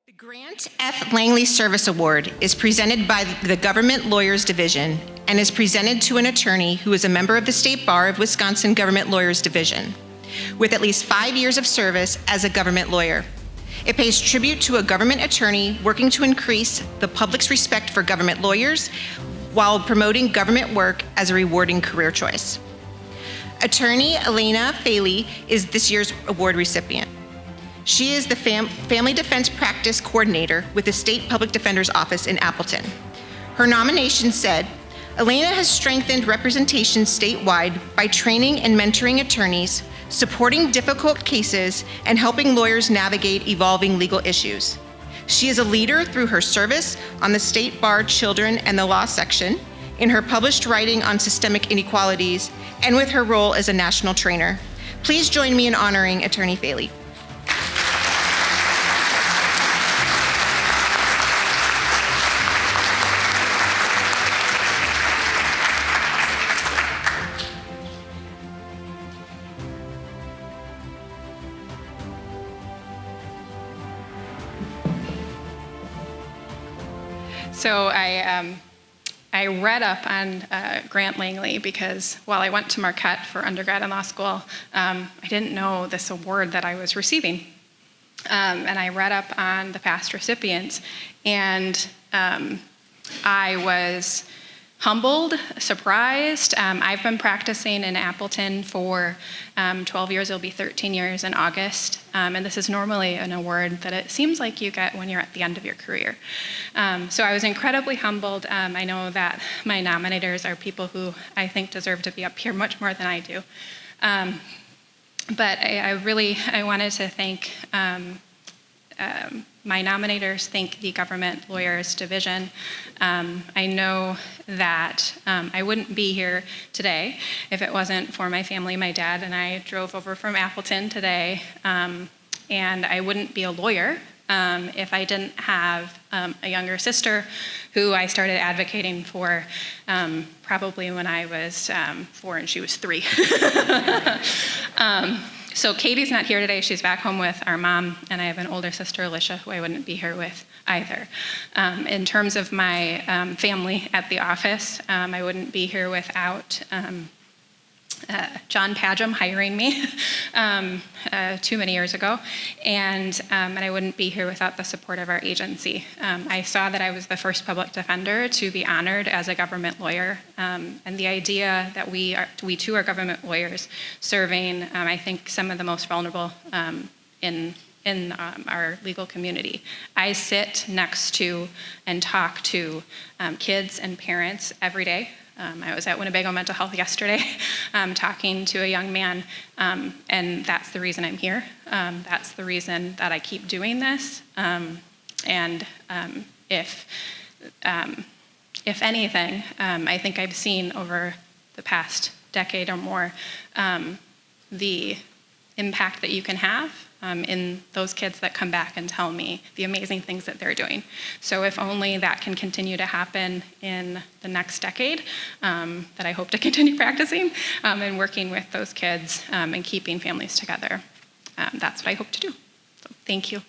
The Grant F. Langley Service Award is presented by the Government Lawyers Division and is presented to an attorney who is a member of the State Bar of Wisconsin Government Lawyers Division, with at least 5 years of service as a government lawyer. It pays tribute to a government attorney working to increase the public's respect for government lawyers while promoting government work as a rewarding career choice. Attorney Alaina Fahley is this year's award recipient. She is the Family Defense Practice Coordinator with the State Public Defender's Office in Appleton. Her nomination said, Alaina has strengthened representation statewide by training and mentoring attorneys, supporting difficult cases, and helping lawyers navigate evolving legal issues. She is a leader through her service on the State Bar Children and the Law section, in her published writing on systemic inequalities, and with her role as a national trainer. Please join me in honoring Attorney Fahley. So I read up on Grant Langley because while I went to Marquette for undergrad and law school, I didn't know this award that I was receiving. And I read up on the past recipients, and I was humbled, surprised. I've been practicing in Appleton for 12 years. It'll be 13 years in August. And this is normally an award that it seems like you get when you're at the end of your career. So I was incredibly humbled. I know that my nominators are people who I think deserve to be up here much more than I do. But I wanted to thank my nominators, thank the Government Lawyers Division. I know that I wouldn't be here today if it wasn't for my family. My dad and I drove over from Appleton today, and I wouldn't be a lawyer if I didn't have a younger sister who I started advocating for probably when I was 4 and she was 3. So Katie's not here today. She's back home with our mom, and I have an older sister, Alicia, who I wouldn't be here with either. In terms of my family at the office, I wouldn't be here without John Padgham hiring me too many years ago, and I wouldn't be here without the support of our agency. I saw that I was the first public defender to be honored as a government lawyer, and the idea that we too are government lawyers serving, I think, some of the most vulnerable in our legal community. I sit next to and talk to kids and parents every day. I was at Winnebago Mental Health yesterday talking to a young man, and that's the reason I'm here. That's the reason that I keep doing this. And if anything, I think I've seen over the past decade or more the impact that you can have in those kids that come back and tell me the amazing things that they're doing. So if only that can continue to happen in the next decade, that I hope to continue practicing and working with those kids and keeping families together. That's what I hope to do. So thank you.